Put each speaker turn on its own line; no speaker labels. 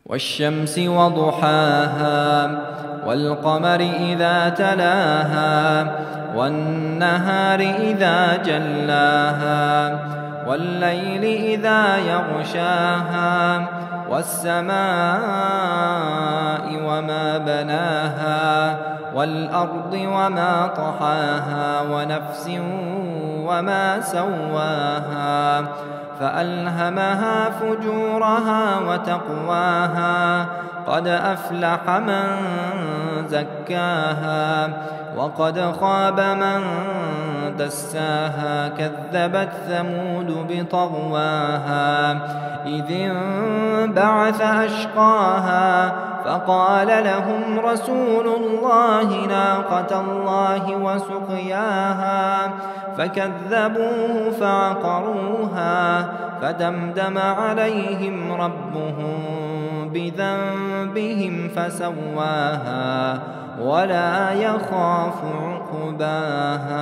والشمس وضحاها والقمر إذا تلاها والنهار إذا جلاها والليل إذا يغشاها والسماء وما بناها والأرض وما طحاها ونفس وما سواها فألهمها فجورها وتقواها قد أفلح من زكاها وقد خاب من دساها كذبت ثمود بطغواها إذ انبعث أشقاها فقال لهم رسول الله ناقة الله وسقياها فكذبوه فعقروها فدمدم عليهم ربهم بذنبهم فسواها ولا يخاف عقباها.